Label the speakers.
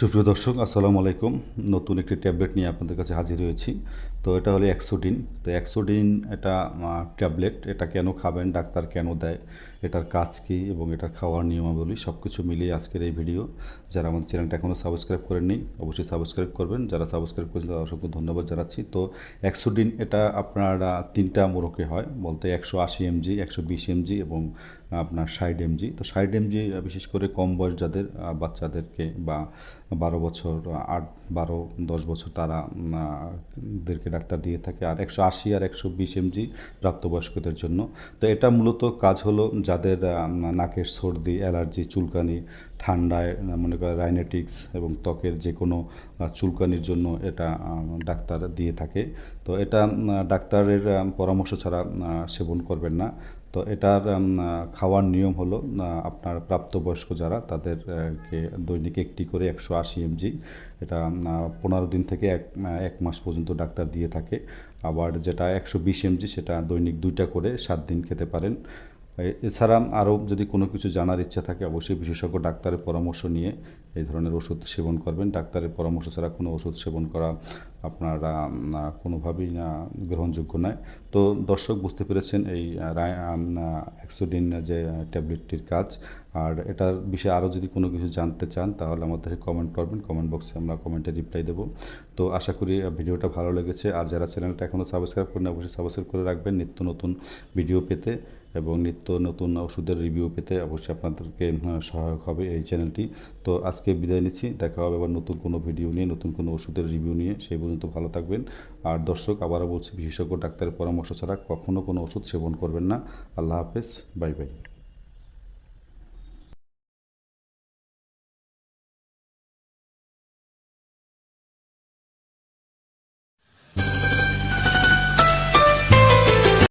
Speaker 1: সুপ্রিয় দর্শক, আসসালামু আলাইকুম। নতুন একটি ট্যাবলেট নিয়ে আপনাদের কাছে হাজির হয়েছি। তো এটা হলো এক্সোডিন। তো এক্সোডিন এটা ট্যাবলেট। এটা কেন খাবেন, ডাক্তার কেন দেয়, এটার কাজ কী এবং এটার খাওয়ার নিয়মাবলী সব কিছু মিলিয়ে আজকের এই ভিডিও। যারা আমাদের চ্যানেলটা এখনও সাবস্ক্রাইব করেননি অবশ্যই সাবস্ক্রাইব করবেন। যারা সাবস্ক্রাইব করেছেন তাদের অসংখ্য ধন্যবাদ জানাচ্ছি। তো এক্সোডিন এটা আপনার তিনটা মোড়কে হয়, বলতে 180 mg, 120 mg এবং আপনার 60 mg। তো 60 mg বিশেষ করে কম বয়স যাদের, বাচ্চাদেরকে বা 12 বছর, 8, 12, 10 বছর তারা দেরকে ডাক্তার দিয়ে থাকে। আর 180 আর 120 mg প্রাপ্তবয়স্কদের জন্য। তো এটা মূলত কাজ হলো যাদের নাকের সর্দি, অ্যালার্জি, চুলকানি, ঠান্ডায় মনে করেন রাইনেটিক্স এবং ত্বকের যে কোনো চুলকানির জন্য এটা ডাক্তার দিয়ে থাকে। তো এটা ডাক্তারের পরামর্শ ছাড়া সেবন করবেন না। তো এটার খাওয়ার নিয়ম হলো আপনার প্রাপ্তবয়স্ক যারা তাদেরকে দৈনিক একটি করে 180 mg এটা 15 দিন থেকে এক মাস পর্যন্ত ডাক্তার দিয়ে থাকে। আবার যেটা 120 mg সেটা দৈনিক 2টা করে 7 দিন খেতে পারেন। এছাড়া আরও যদি কোনো কিছু জানার ইচ্ছা থাকে অবশ্যই বিশেষজ্ঞ ডাক্তারের পরামর্শ নিয়ে এই ধরনের ওষুধ সেবন করবেন। ডাক্তারের পরামর্শ ছাড়া কোনো ওষুধ সেবন করা আপনার কোনোভাবেই গ্রহণযোগ্য নয়। তো দর্শক বুঝতে পেরেছেন এই এক্সোডিন যে ট্যাবলেটটির কাজ। আর এটার বিষয়ে আরও যদি কোনো কিছু জানতে চান তাহলে আমাদের কমেন্ট করবেন, কমেন্ট বক্সে আমরা কমেন্টে রিপ্লাই দেবো। তো আশা করি ভিডিওটা ভালো লেগেছে। আর যারা চ্যানেলটা এখনও সাবস্ক্রাইব করেন অবশ্যই সাবস্ক্রাইব করে রাখবেন নিত্য নতুন ভিডিও পেতে এবং নিত্য নতুন ওষুধের রিভিউ পেতে অবশ্যই আপনাদেরকে সহায়ক হবে এই চ্যানেলটি। তো আজকে বিদায় নিচ্ছি, দেখা হবে আবার নতুন কোনো ভিডিও নিয়ে, নতুন কোনো ওষুধের রিভিউ নিয়ে। সেই পর্যন্ত ভালো থাকবেন। আর দর্শক আবারও বলছি, বিশেষজ্ঞ ডাক্তারের পরামর্শ ছাড়া কখনও কোনো ওষুধ সেবন করবেন না। আল্লাহ হাফেজ, বাই বাই।